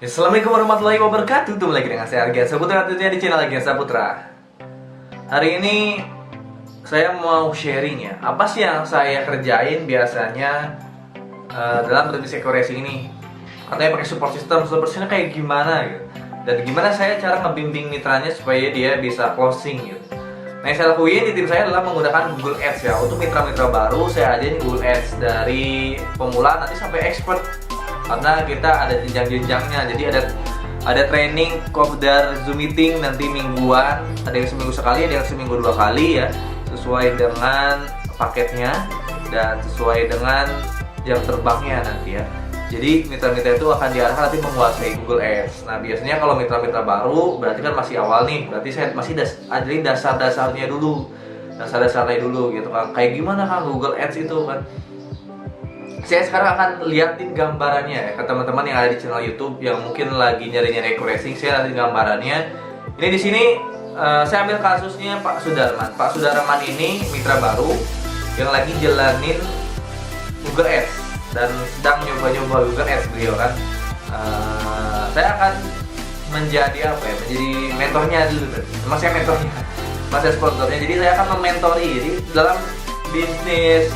Assalamualaikum warahmatullahi wabarakatuh. Ketemu lagi dengan saya Arga Saputra tentunya di channel Arga Saputra. Hari ini saya mau sharing ya. Apa sih yang saya kerjain biasanya dalam bisnis dekorasi ini? Katanya pakai support system. Support systemnya kayak gimana gitu. Dan gimana saya cara ngebimbing mitranya supaya dia bisa closing gitu. Nah, yang saya lakuin di tim saya adalah menggunakan Google Ads ya. Untuk mitra-mitra baru saya ajarin Google Ads dari pemula nanti sampai expert. Karena kita ada jenjang-jenjangnya. Jadi ada training kopdar Zoom meeting nanti mingguan, ada yang seminggu sekali, ada yang seminggu 2 kali ya, sesuai dengan paketnya dan sesuai dengan jam terbangnya nanti ya. Jadi mitra-mitra itu akan diarahkan nanti menguasai Google Ads. Nah, biasanya kalau mitra-mitra baru berarti kan masih awal nih, berarti saya masih ajarin dasar-dasarnya dulu, dasar-dasarnya dulu gitu kan. Kayak gimana kan Google Ads itu kan. Saya sekarang akan liatin gambarannya ya ke teman-teman yang ada di channel YouTube yang mungkin lagi nyari-nyari decoration. Saya liatin gambarannya. Ini di sini saya ambil kasusnya Pak Sudarman. Pak Sudarman ini mitra baru yang lagi jalanin Google Ads dan sedang nyoba-nyoba Google Ads beliau kan. Saya akan menjadi apa ya? Menjadi mentornya dulu. Mas saya mentornya, mas saya sponsornya. Jadi saya akan mementori. Jadi dalam bisnis,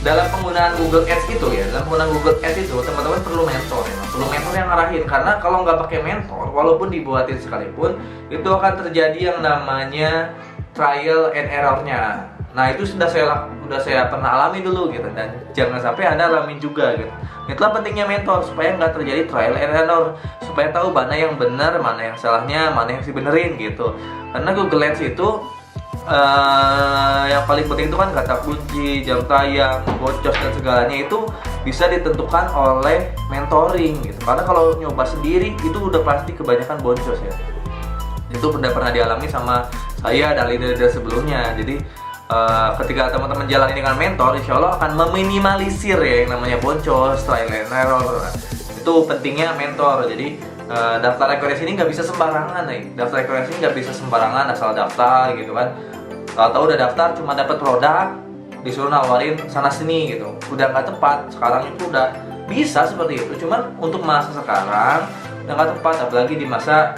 dalam penggunaan Google Ads itu ya, dalam penggunaan Google Ads itu teman-teman perlu mentor ya, perlu mentor yang ngarahin. Karena kalau nggak pakai mentor, walaupun dibuatin sekalipun, itu akan terjadi yang namanya trial and errornya. Nah, itu sudah saya pernah alami dulu gitu, dan jangan sampai Anda alamin juga gitu. Itulah pentingnya mentor supaya nggak terjadi trial and error, supaya tahu mana yang benar, mana yang salahnya, mana yang harus dibenerin gitu. Karena Google Ads itu yang paling penting itu kan kata kunci, jam tayang, boncos dan segalanya itu bisa ditentukan oleh mentoring gitu. Karena kalau nyoba sendiri itu udah pasti kebanyakan boncos ya. Itu udah pernah dialami sama saya dan leader-leader sebelumnya. Jadi ketika teman-teman jalani dengan mentor, insya Allah akan meminimalisir ya yang namanya boncos, trial and error. Itu pentingnya mentor. Jadi daftar rekomendasi ini nggak bisa sembarangan nih. Daftar rekomendasi ini nggak bisa sembarangan asal daftar gitu kan. Tahu udah daftar cuma dapat produk, disuruh nawarin sana sini gitu, udah nggak tepat. Sekarang itu udah bisa seperti itu, cuman untuk masa sekarang udah nggak tepat, apalagi di masa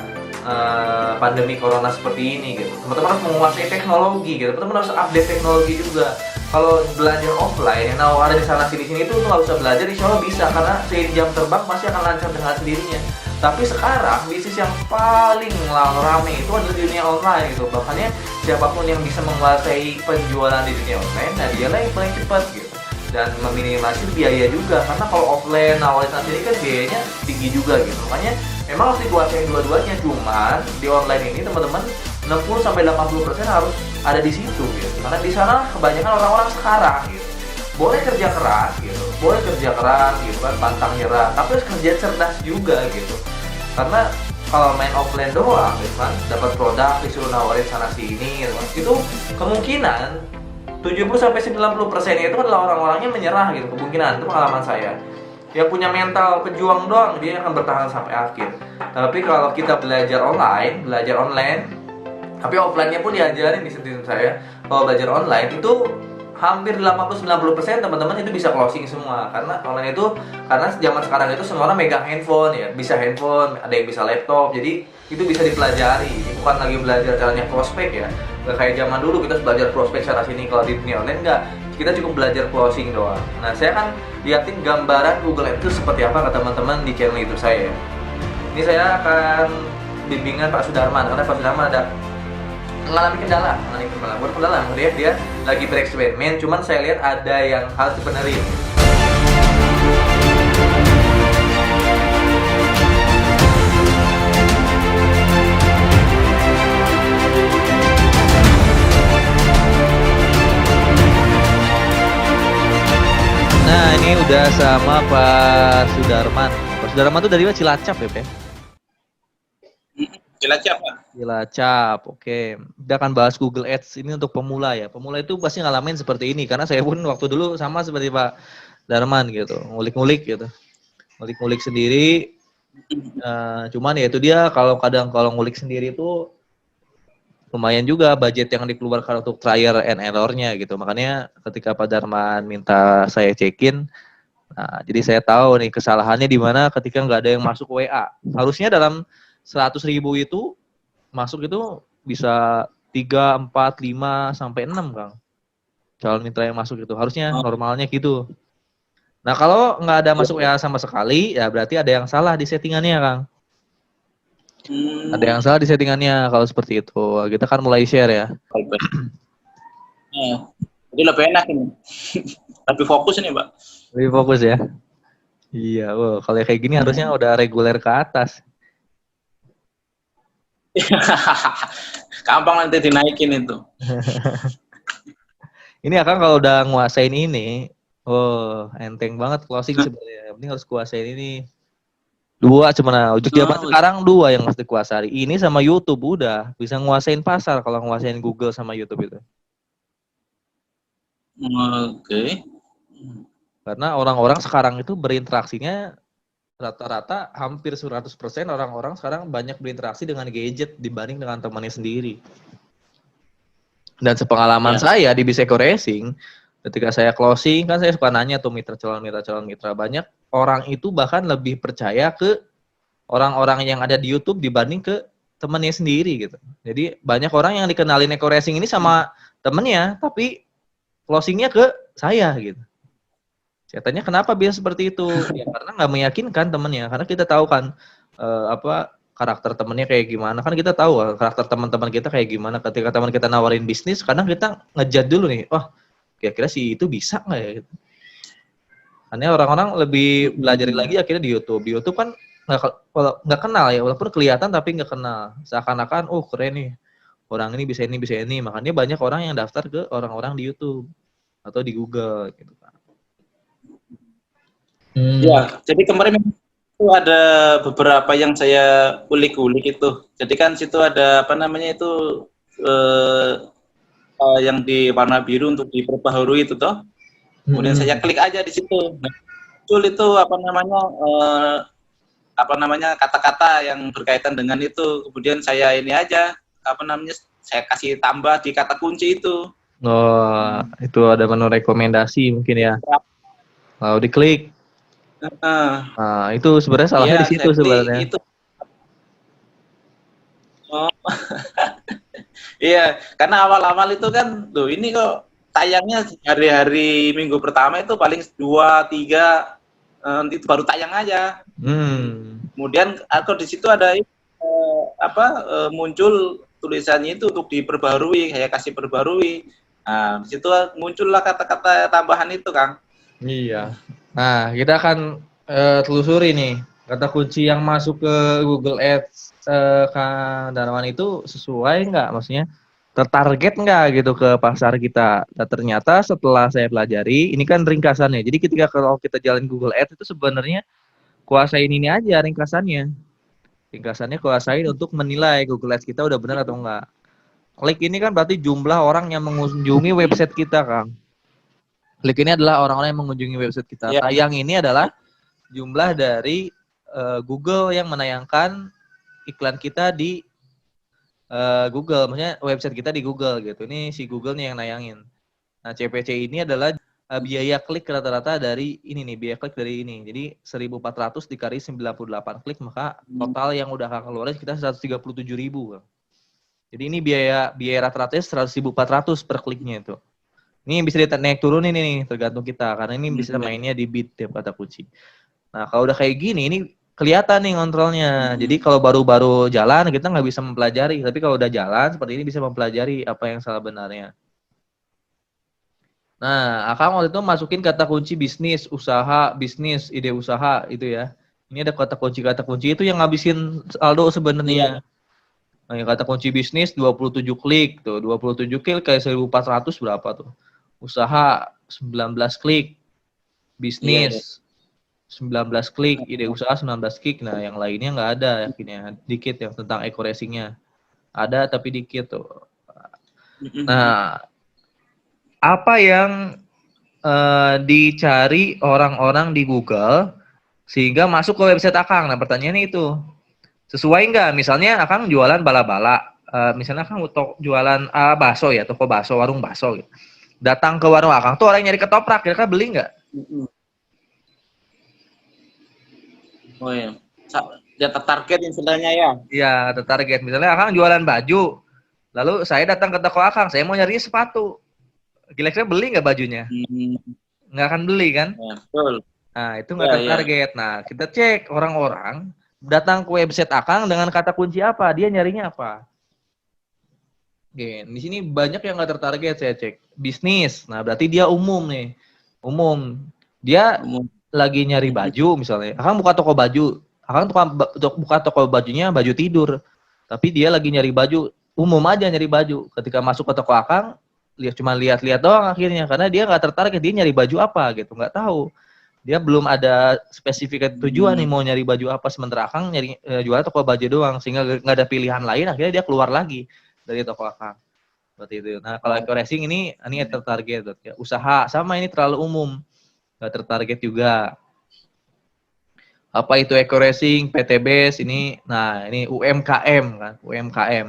pandemi corona seperti ini gitu. Teman-teman harus menguasai teknologi gitu, teman-teman harus update teknologi juga. Kalau belajar offline, yang ada di sana sini itu nggak usah belajar, insya Allah bisa, karena seiring jam terbang pasti akan lancar dengan sendirinya. Tapi sekarang bisnis yang paling rame itu adalah di dunia online gitu. Bahkannya siapapun yang bisa menguasai penjualan di dunia online, nah dialah yang paling cepat gitu. Dan meminimalisir biaya juga, karena kalau offline nawarin sendiri kan biayanya tinggi juga gitu. Makanya memang harus dikuasain dua-duanya. Cuman di online ini teman-teman 60-80% harus ada di situ gitu. Karena di sana kebanyakan orang-orang sekarang gitu. Boleh kerja keras gitu, boleh kerja keras gitu kan, pantang nyerah, tapi harus kerja cerdas juga gitu. Karena kalau main offline doang gitu kan, dapat produk disuruh nawarin sana sini gitu kan, itu kemungkinan 70-90% itu adalah orang-orangnya menyerah gitu. Kemungkinan itu pengalaman saya. Yang punya mental pejuang doang dia akan bertahan sampai akhir. Tapi kalau kita belajar online, tapi offline-nya pun diajarin di sistem saya. Kalau belajar online itu hampir 80-90% teman-teman itu bisa closing semua. Karena online itu, karena zaman sekarang itu semua orang megang handphone ya, bisa handphone, ada yang bisa laptop, jadi itu bisa dipelajari. Bukan lagi belajar caranya prospek ya, nggak kayak zaman dulu kita harus belajar prospek secara sini. Kalau di dunia online nggak, kita cukup belajar closing doang. Nah, saya akan liatin gambaran Google Ads itu seperti apa ke teman-teman di channel YouTube saya. Ini saya akan bimbingan Pak Sudarman, karena Pak Sudarman ada mengalami kendala, bukan kendala, dia lagi bereksperimen, cuman saya lihat ada yang harus dibenerin. Nah, ini udah sama Pak Sudarman. Pak Sudarman tuh dari mana? Cilacap ya, Pak? Cilacap, Pak. Cilacap, oke. Kita akan bahas Google Ads ini untuk pemula ya. Pemula itu pasti ngalamin seperti ini, karena saya pun waktu dulu sama seperti Pak Darman gitu, ngulik-ngulik gitu, ngulik-ngulik sendiri. Cuman ya itu dia, kalau ngulik sendiri itu lumayan juga budget yang dikeluarkan untuk trial and error-nya gitu. Makanya ketika Pak Darman minta saya cekin, Nah, jadi saya tahu nih kesalahannya di mana ketika nggak ada yang masuk WA. Harusnya dalam 100.000 itu masuk itu bisa 3, 4, 5 sampai 6, Kang. Calon mitra yang masuk itu harusnya Oh, normalnya gitu. Nah, kalau nggak ada iya, masuk iya. WA sama sekali, ya berarti ada yang salah di settingannya, Kang. Ada yang Hmm, salah di settingannya kalau seperti itu. Kita kan mulai share ya. baik, baik. Nah, jadi lebih enak ini. Lebih fokus ini, Pak. Lebih fokus ya. Iya, wow, kalau kayak gini harusnya Hmm. udah reguler ke atas. Gampang nanti dinaikin itu. Ini akan kalau udah nguasain ini, oh enteng banget closing sebenarnya. Yang penting harus kuasain ini. Dua cuma untuk zaman Oh, sekarang dua yang mesti kuasai. Ini sama YouTube udah bisa nguasain pasar kalau nguasain Google sama YouTube itu. oke. Karena orang-orang sekarang itu berinteraksinya rata-rata hampir 100% orang-orang sekarang banyak berinteraksi dengan gadget dibanding dengan temannya sendiri. Dan sepengalaman Ya. saya di Biseko Racing, ketika saya closing kan saya suka nanya tuh calon mitra banyak orang itu bahkan lebih percaya ke orang-orang yang ada di YouTube dibanding ke temennya sendiri gitu. Jadi banyak orang yang dikenalin Eko Racing ini sama temennya, tapi closingnya ke saya gitu. Saya tanya kenapa bisa seperti itu? Ya karena nggak meyakinkan temennya, karena kita tahu kan apa karakter temennya kayak gimana. Kan kita tahu karakter teman-teman kita kayak gimana. Ketika teman kita nawarin bisnis, kadang kita ngejat dulu nih, wah kira-kira si itu bisa nggak ya? Gitu. Karena orang-orang lebih belajar lagi akhirnya di YouTube. Di YouTube kan nggak kenal ya, walaupun kelihatan tapi nggak kenal. Seakan-akan, oh keren nih, orang ini bisa ini bisa ini. Makanya banyak orang yang daftar ke orang-orang di YouTube atau di Google gitu kan. Ya, jadi kemarin itu ada beberapa yang saya ulik-ulik itu. Jadi kan situ ada apa namanya itu eh, yang di warna biru untuk diperbaharui itu toh. Kemudian saya Hmm. klik aja di situ. Nah, muncul itu apa namanya kata-kata yang berkaitan dengan itu. Kemudian saya ini aja apa namanya saya kasih tambah di kata kunci itu. Oh, itu ada menu rekomendasi mungkin ya. Lalu diklik. Nah, itu sebenarnya salahnya Iya, di situ saya klik sebenarnya. itu. Oh, iya, karena awal-awal itu kan, tuh ini kok tayangnya hari-hari minggu pertama itu paling 2, 3 itu baru tayang aja. Hmm. Kemudian aku di situ ada muncul tulisannya itu untuk diperbarui, saya kasih perbarui. Nah, di situ muncullah kata-kata tambahan itu, Kang. Iya. Nah, kita akan telusuri nih kata kunci yang masuk ke Google Ads Kang Darman itu sesuai nggak? Maksudnya tertarget nggak gitu ke pasar kita? Dan ternyata setelah saya pelajari, ini kan ringkasannya. Jadi ketika kalau kita jalan Google Ads itu sebenarnya kuasain ini aja ringkasannya. Ringkasannya kuasain untuk menilai Google Ads kita udah benar atau enggak. Klik ini kan berarti jumlah orang yang mengunjungi website kita, Kang. Klik ini adalah orang-orang yang mengunjungi website kita. Ya, Tayang ini adalah jumlah dari Google yang menayangkan iklan kita di Google, maksudnya website kita di Google gitu. Ini si Google nih yang nayangin. Nah, CPC ini adalah biaya klik rata-rata dari ini nih, biaya klik dari ini. Jadi 1.400 dikali 98 klik, maka total yang udah keluarin kita 137.000. Jadi ini biaya rata-ratanya 100.400 per kliknya itu. Ini bisa naik turun ini nih, tergantung kita. Karena ini bisa mainnya di bit tiap kata kunci. Nah, kalau udah kayak gini, ini kelihatan nih kontrolnya. Jadi kalau baru-baru jalan, kita nggak bisa mempelajari. Tapi kalau udah jalan, seperti ini bisa mempelajari apa yang salah benarnya. Nah, Akang waktu itu masukin kata kunci bisnis, ide usaha itu ya. Ini ada kata kunci itu yang ngabisin saldo sebenarnya. iya. Nah, yang kata kunci bisnis 27 klik tuh, 27 klik kayak 1.400 berapa tuh. Usaha 19 klik, Iya, iya. bisnis 19 klik, ide usaha 19 klik. Nah, yang lainnya nggak ada yakinnya. Dikit yang tentang eco racing-nya. Ada tapi dikit tuh. Nah, apa yang dicari orang-orang di Google sehingga masuk ke website Akang? Nah, pertanyaannya itu. Sesuai nggak? Misalnya Akang jualan bala-bala. Misalnya Akang jualan bakso ya, toko bakso, warung bakso gitu. Datang ke warung Akang tuh orang yang nyari ketoprak, kira-kira beli nggak? Oh ya. Dia target istilahnya ya. Iya, ada target. Misalnya Akang jualan baju, lalu saya datang ke toko Akang, saya mau nyari sepatu. Kira-kira beli nggak bajunya? Hmm, Nggak akan beli kan? ya, betul. Nah, itu nggak Ya, ya. tertarget. Nah, kita cek orang-orang datang ke website Akang dengan kata kunci apa, dia nyarinya apa. Oke, di sini banyak yang nggak tertarget saya cek. Bisnis, nah berarti dia umum nih. Umum. Dia Umum. lagi nyari baju misalnya. Akang buka toko baju. Akang buka toko bajunya baju tidur. Tapi dia lagi nyari baju. Umum aja nyari baju. Ketika masuk ke toko Akang, cuma lihat-lihat doang akhirnya. Karena dia nggak tertarik, dia nyari baju apa gitu. Nggak tahu. Dia belum ada spesifik tujuan nih Hmm. mau nyari baju apa. Sementara Akang nyari jual toko baju doang. Sehingga nggak ada pilihan lain, akhirnya dia keluar lagi dari toko Akang. Seperti itu. Nah, kalau Oh. eco racing ini tertarget ya. Usaha sama ini terlalu umum, nggak tertarget juga. Apa itu eco racing, PTBS ini, nah ini UMKM kan, UMKM.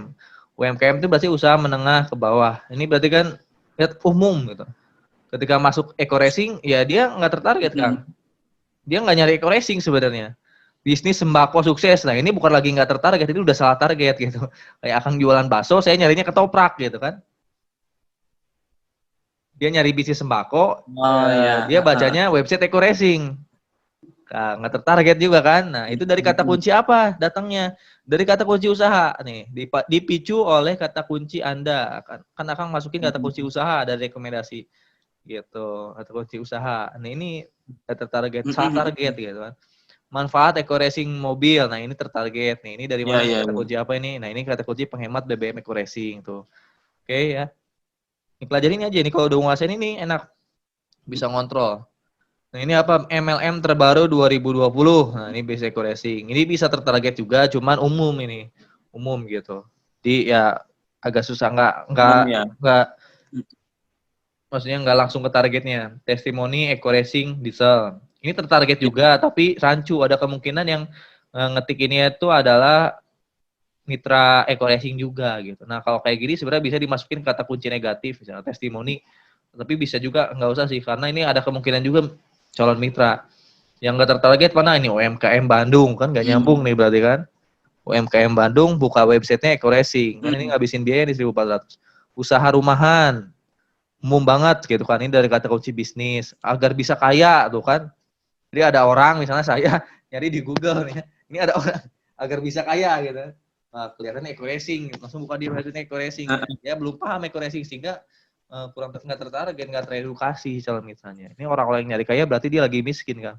UMKM itu berarti usaha menengah ke bawah. Ini berarti kan lihat umum gitu. Ketika masuk eco racing, ya dia nggak tertarget kan. Hmm. Dia nggak nyari eco racing sebenarnya. Bisnis sembako sukses. Nah, ini bukan lagi nggak tertarget, itu udah salah target gitu. Kayak Akang jualan bakso, saya nyarinya ketoprak gitu kan. Dia nyari bisnis sembako, Oh ya. dia bacanya website Eco Racing. Nah, nggak tertarget juga kan. Nah, itu dari kata kunci apa datangnya? Dari kata kunci usaha nih, dipicu oleh kata kunci Anda. Kan akan masukin kata kunci usaha dari rekomendasi gitu, kata kunci usaha. Nah, ini tertarget, salah target gitu kan. Manfaat Eco Racing mobil. Nah, ini tertarget nih. Ini dari Ya, mana ya, kata ya. kunci apa ini? Nah, ini kata kunci penghemat BBM Eco Racing tuh. Oke ya. Ini pelajarin aja nih kalau udah nguasain ini enak bisa ngontrol. Nah, ini apa MLM terbaru 2020. Nah, ini basic racing. Ini bisa tertarget juga, cuman umum ini. Umum gitu. Jadi ya agak susah Umum ya. nggak maksudnya nggak langsung ke targetnya. Testimoni Eco Racing Diesel. Ini tertarget Ya. juga tapi rancu, ada kemungkinan yang ngetik ini itu adalah mitra Eco Racing juga gitu. Nah, kalau kayak gini sebenarnya bisa dimasukin kata kunci negatif misalnya testimoni, tapi bisa juga nggak usah sih karena ini ada kemungkinan juga calon mitra. Yang nggak tertarget mana ini UMKM Bandung kan nggak nyambung nih berarti kan. UMKM Bandung buka websitenya Eco Racing kan ini ngabisin biaya di 1.400. Usaha rumahan umum banget gitu kan ini dari kata kunci bisnis agar bisa kaya tuh kan. Jadi ada orang misalnya saya nyari di Google nih. Ini ada orang agar bisa kaya gitu. Nah, kelihatannya Eco Racing langsung buka di websitenya Eco Racing ya belum paham Eco Racing sehingga kurang nggak tertarik dan nggak teredukasi calon mitranya. Ini orang-orang yang nyari kaya berarti dia lagi miskin kan.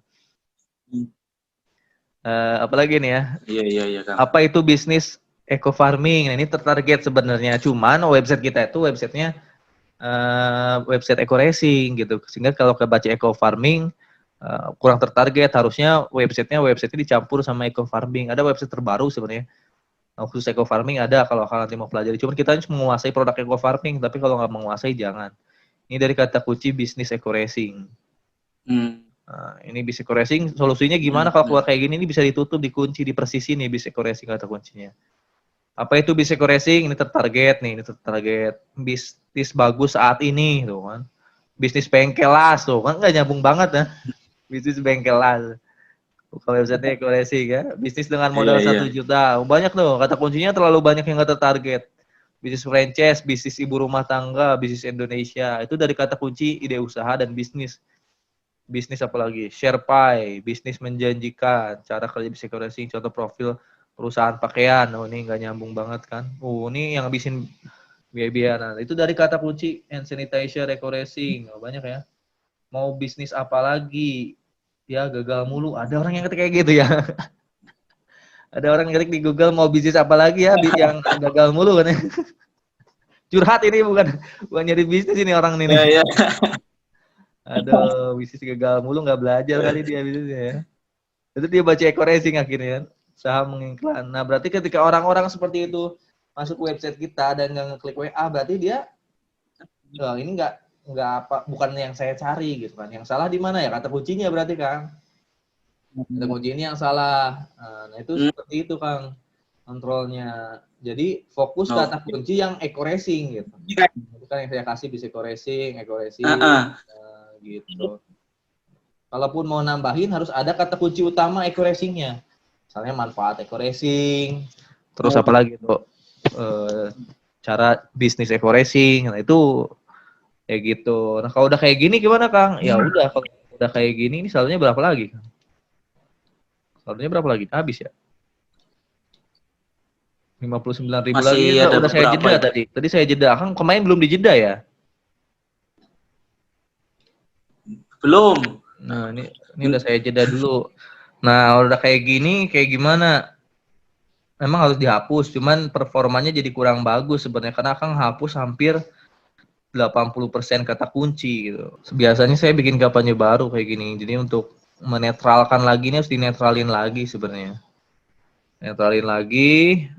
Apalagi nih ya, Iya, iya, iya, Kang. apa itu bisnis eco farming? Nah, ini tertarget sebenarnya, cuman website kita itu websitenya website eco racing gitu, sehingga kalau ke baca eco farming kurang tertarget. Harusnya websitenya dicampur sama eco farming. Ada website terbaru sebenarnya khusus eco farming ada kalau kalian nanti mau pelajari. Cuman kita harus menguasai produk eco farming, tapi kalau nggak menguasai jangan. Ini dari kata kunci bisnis eco racing. Nah, ini bis eco racing solusinya gimana kalau keluar kayak gini ini bisa ditutup, dikunci, dipersisi nih bis eco racing kata kuncinya. Apa itu bis eco racing? Ini tertarget nih, ini tertarget bisnis bagus saat ini tuh kan. Bisnis bengkel las tuh kan nggak nyambung banget ya. Bisnis bengkel las. Buka website eco racing ya. Bisnis dengan Iya, modal iya. 1 juta. Banyak tuh kata kuncinya terlalu banyak yang nggak tertarget. Bisnis franchise, bisnis ibu rumah tangga, bisnis Indonesia. Itu dari kata kunci ide usaha dan bisnis. Bisnis apalagi share pie, bisnis menjanjikan, cara kerja bisa racing, contoh profil perusahaan pakaian. Oh, ini nggak nyambung banget kan. Oh, ini yang habisin biaya-biaya. Nah, itu dari kata kunci hand sanitizer, racing. Oh, banyak ya. Mau bisnis apa lagi? Ya gagal mulu. Ada orang yang ketik kayak gitu ya. Ada orang yang ketik di Google mau bisnis apa lagi ya yang gagal mulu kan ya. Curhat ini bukan nyari bisnis ini orang ini. Iya, iya. Aduh, bisnis gagal mulu nggak belajar kali dia bisnisnya ya. Itu dia baca eco racing akhirnya kan. Usaha mengiklan. Nah, berarti ketika orang-orang seperti itu masuk website kita dan nggak ngeklik WA, berarti dia ini nggak apa bukan yang saya cari gitu kan. Yang salah di mana ya? Kata kuncinya berarti Kang. Kata kunci ini yang salah. Nah, itu seperti itu Kang kontrolnya. Jadi fokus kata kunci yang eco racing gitu. Itu kan yang saya kasih bisa eco racing gitu. Kalaupun mau nambahin harus ada kata kunci utama accuracy-nya. Misalnya manfaat accuracy, terus apa lagi tuh? Cara bisnis accuracy, nah itu kayak gitu. Nah, kalau udah kayak gini gimana, Kang? Ya udah, kalau udah kayak gini ini saldonya berapa lagi, Kang? Saldonya berapa lagi? Habis ya? 59.000 Masih lagi. ada Udah saya beberapa jeda itu. tadi. Tadi saya jeda. Kang kemarin belum dijeda ya? Belum. Nah, ini udah saya jeda dulu. Nah, udah kayak gini, kayak gimana? Memang harus dihapus, cuman performanya jadi kurang bagus sebenarnya karena Kang hapus hampir 80% kata kunci gitu. Biasanya saya bikin kampanye baru kayak gini. Jadi untuk menetralkan lagi ini harus dinetralin lagi sebenarnya. Netralin lagi,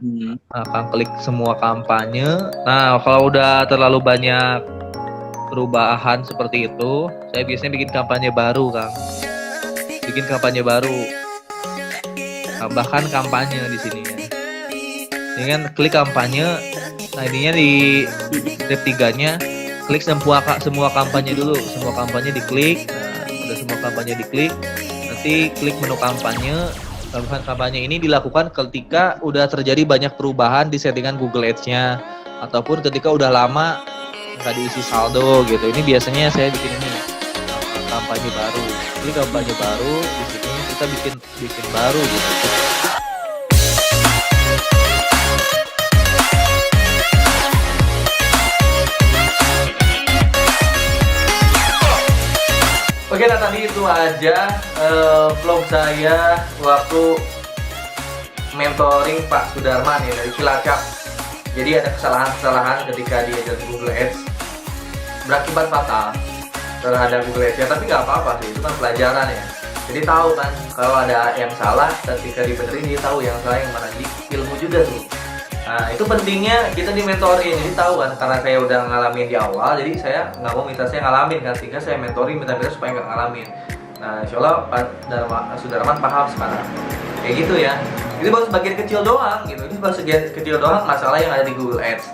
akan klik semua kampanye. Nah, kalau udah terlalu banyak perubahan seperti itu, saya biasanya bikin kampanye baru, Kang. Bikin kampanye baru. Tambahkan kampanye di sini ya. Ini kan klik kampanye. Nah, ininya di step 3-nya klik semua kampanye dulu. Semua kampanye diklik. Nah, udah semua kampanye diklik. Nanti klik menu kampanye. Kampanye ini dilakukan ketika udah terjadi banyak perubahan di settingan Google Ads-nya ataupun ketika udah lama nggak diisi saldo gitu. Ini biasanya saya bikin ini kampanye baru. Ini kampanye baru di sini kita bikin baru gitu. Oke, nah tadi itu aja vlog saya waktu mentoring Pak Sudarman ya dari Cilacap. Jadi ada kesalahan-kesalahan ketika dia jadi Google Ads berakibat fatal terhadap Google Ads ya, tapi nggak apa-apa sih, itu kan pelajaran ya. Jadi tahu kan kalau ada yang salah, ketika dibenerin dia tahu yang salah yang mana. Jadi ilmu juga tuh. Nah, itu pentingnya kita dimentorin. Jadi tahu kan, karena saya udah ngalamin di awal, jadi saya nggak mau minta saya ngalamin kan, sehingga saya mentoring minta-minta supaya nggak ngalamin. Nah, insya Allah Pak Sudarman paham sekarang. Kayak gitu ya. Ini baru sebagian kecil doang gitu. Ini baru sebagian kecil doang masalah yang ada di Google Ads.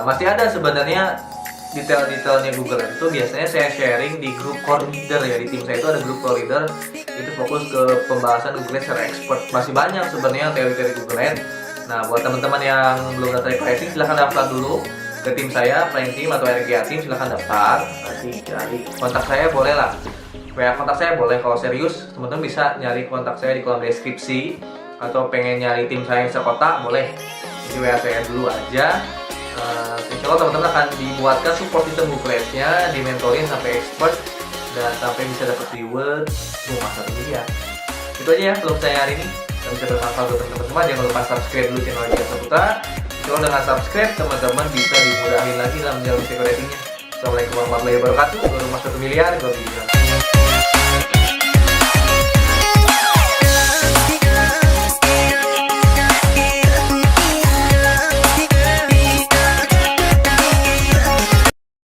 Masih ada sebenarnya detail-detailnya Google Ads itu biasanya saya sharing di grup core leader ya. Di tim saya itu ada grup core leader, itu fokus ke pembahasan Google Ads secara expert. Masih banyak sebenarnya teori-teori Google Ads. Nah, buat teman-teman yang belum daftar pricing, silahkan daftar dulu ke tim saya, Prime Team atau RGA Team, silahkan daftar. Nanti cari kontak saya boleh lah. WA kontak saya boleh. Kalau serius, teman-teman bisa nyari kontak saya di kolom deskripsi, atau pengen nyari tim saya yang sekota boleh. Jadi WA saya dulu aja. Insya Allah teman-teman akan dibuatkan support sistem Google Ads-nya, dimentorin sampai expert dan sampai bisa dapat reward rumah 1 miliar. Itu aja ya vlog saya hari ini. Bisa bermanfaat buat teman-teman semua. Jangan lupa subscribe dulu channel Algia Saputra. Kalau dengan subscribe, teman-teman bisa dimudahin lagi dalam menjalani ratingnya. Assalamualaikum warahmatullahi wabarakatuh. Rumah 1 miliar, gue bilang.